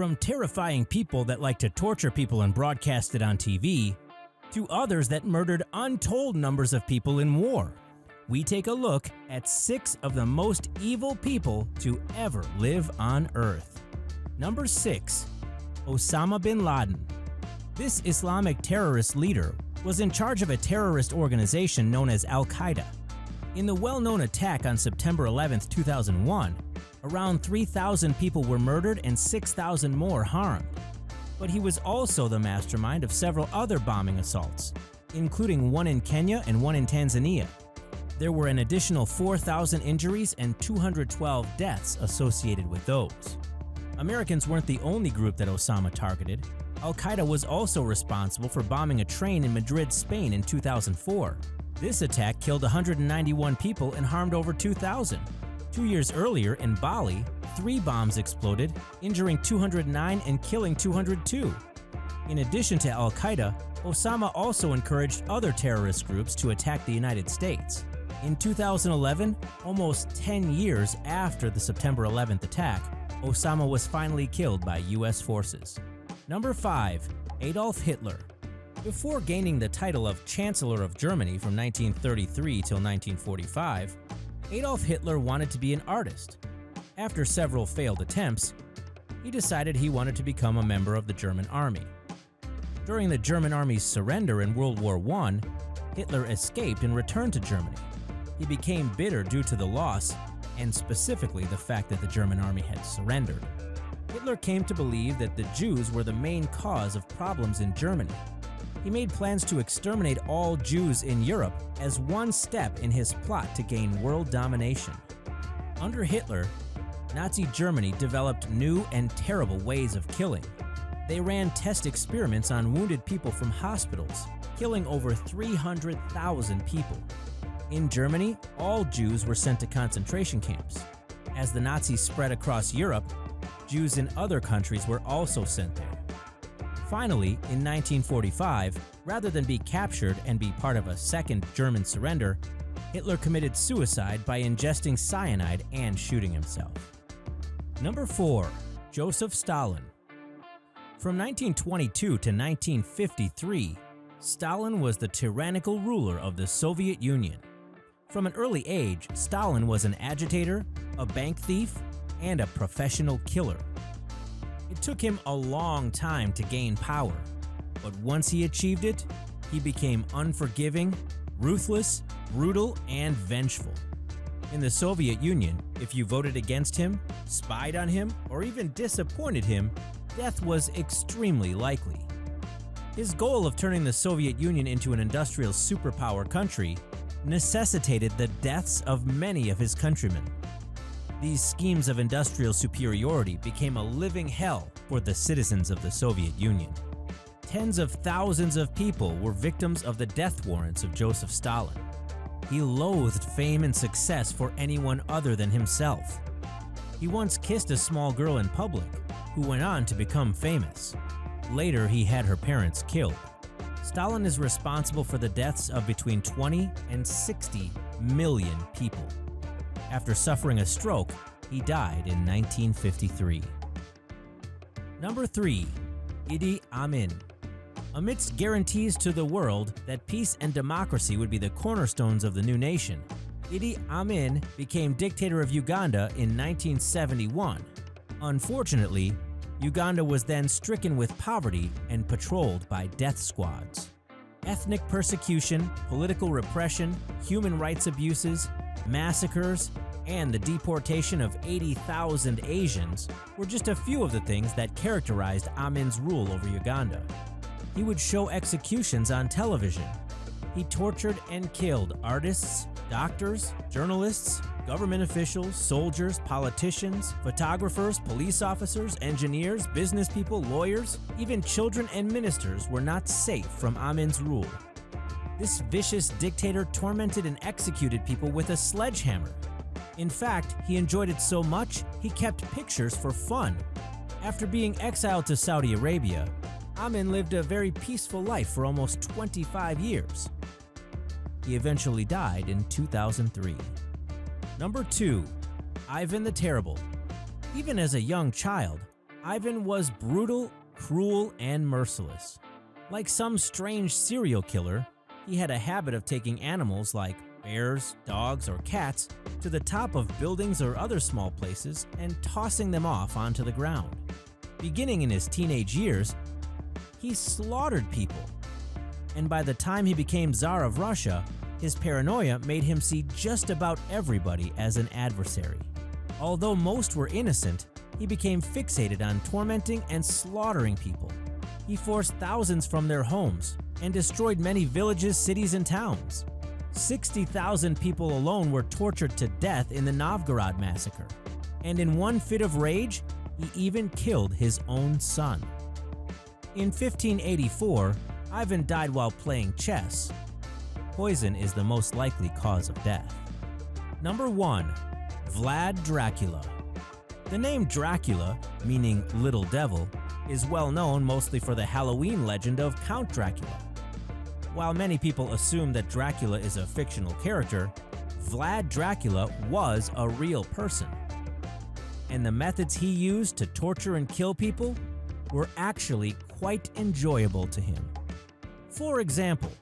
From terrifying people that like to torture people and broadcast it on TV, to others that murdered untold numbers of people in war, we take a look at 6 of the most evil people to ever live on Earth. Number 6. Osama bin Laden. This Islamic terrorist leader was in charge of a terrorist organization known as Al-Qaeda. In the well-known attack on September 11, 2001, around 3,000 people were murdered and 6,000 more harmed. But he was also the mastermind of several other bombing assaults, including one in Kenya and one in Tanzania. There were an additional 4,000 injuries and 212 deaths associated with those. Americans weren't the only group that Osama targeted. Al-Qaeda was also responsible for bombing a train in Madrid, Spain in 2004. This attack killed 191 people and harmed over 2,000. 2 years earlier in Bali, 3 bombs exploded, injuring 209 and killing 202. In addition to Al-Qaeda, Osama also encouraged other terrorist groups to attack the United States. In 2011, almost 10 years after the September 11th attack, Osama was finally killed by US forces. Number 5. Adolf Hitler. Before gaining the title of Chancellor of Germany from 1933 till 1945, Adolf Hitler wanted to be an artist. After several failed attempts, he decided he wanted to become a member of the German army. During the German army's surrender in World War I, Hitler escaped and returned to Germany. He became bitter due to the loss, and specifically the fact that the German army had surrendered. Hitler came to believe that the Jews were the main cause of problems in Germany. He made plans to exterminate all Jews in Europe as one step in his plot to gain world domination. Under Hitler, Nazi Germany developed new and terrible ways of killing. They ran test experiments on wounded people from hospitals, killing over 300,000 people. In Germany, all Jews were sent to concentration camps. As the Nazis spread across Europe, Jews in other countries were also sent there. Finally, in 1945, rather than be captured and be part of a second German surrender, Hitler committed suicide by ingesting cyanide and shooting himself. Number 4. Joseph Stalin. From 1922 to 1953, Stalin was the tyrannical ruler of the Soviet Union. From an early age, Stalin was an agitator, a bank thief, and a professional killer. It took him a long time to gain power, but once he achieved it, he became unforgiving, ruthless, brutal, and vengeful. In the Soviet Union, if you voted against him, spied on him, or even disappointed him, death was extremely likely. His goal of turning the Soviet Union into an industrial superpower country necessitated the deaths of many of his countrymen. These schemes of industrial superiority became a living hell for the citizens of the Soviet Union. Tens of thousands of people were victims of the death warrants of Joseph Stalin. He loathed fame and success for anyone other than himself. He once kissed a small girl in public, who went on to become famous. Later, he had her parents killed. Stalin is responsible for the deaths of between 20 and 60 million people. After suffering a stroke, he died in 1953. Number 3. Idi Amin. Amidst guarantees to the world that peace and democracy would be the cornerstones of the new nation, Idi Amin became dictator of Uganda in 1971. Unfortunately, Uganda was then stricken with poverty and patrolled by death squads. Ethnic persecution, political repression, human rights abuses, massacres, and the deportation of 80,000 Asians were just a few of the things that characterized Amin's rule over Uganda. He would show executions on television. He tortured and killed artists, doctors, journalists, government officials, soldiers, politicians, photographers, police officers, engineers, business people, lawyers, even children and ministers were not safe from Amin's rule. This vicious dictator tormented and executed people with a sledgehammer. In fact, he enjoyed it so much, he kept pictures for fun. After being exiled to Saudi Arabia, Amin lived a very peaceful life for almost 25 years. He eventually died in 2003. Number 2. Ivan the Terrible. Even as a young child, Ivan was brutal, cruel, and merciless. Like some strange serial killer, he had a habit of taking animals like bears, dogs, or cats to the top of buildings or other small places and tossing them off onto the ground. Beginning in his teenage years, he slaughtered people. And by the time he became Tsar of Russia, his paranoia made him see just about everybody as an adversary. Although most were innocent, he became fixated on tormenting and slaughtering people. He forced thousands from their homes and destroyed many villages, cities, and towns. 60,000 people alone were tortured to death in the Novgorod massacre. And in one fit of rage, he even killed his own son. In 1584, Ivan died while playing chess. Poison is the most likely cause of death. Number 1. VLAD Dracula. The name Dracula, meaning Little Devil, is well known mostly for the Halloween legend of Count Dracula. While many people assume that Dracula is a fictional character, Vlad Dracula was a real person. And the methods he used to torture and kill people were actually quite enjoyable to him. For example,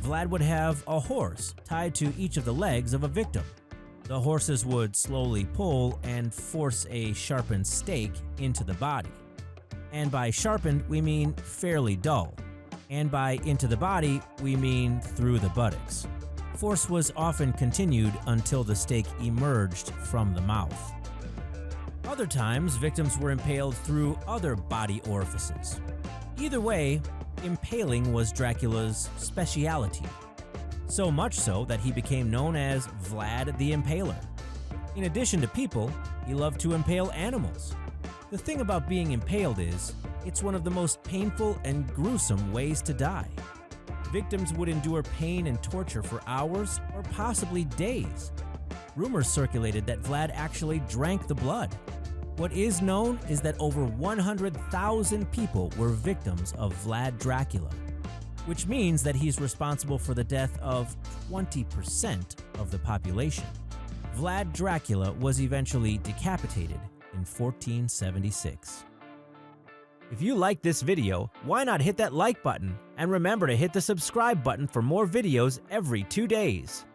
Vlad would have a horse tied to each of the legs of a victim. The horses would slowly pull and force a sharpened stake into the body. And by sharpened, we mean fairly dull. And by into the body, we mean through the buttocks. Force was often continued until the stake emerged from the mouth. Other times, victims were impaled through other body orifices. Either way, impaling was Dracula's speciality. So much so that he became known as Vlad the Impaler. In addition to people, he loved to impale animals. The thing about being impaled is, it's one of the most painful and gruesome ways to die. Victims would endure pain and torture for hours or possibly days. Rumors circulated that Vlad actually drank the blood. What is known is that over 100,000 people were victims of Vlad Dracula, which means that he's responsible for the death of 20% of the population. Vlad Dracula was eventually decapitated in 1476. If you like this video, why not hit that like button? And remember to hit the subscribe button for more videos every 2 days.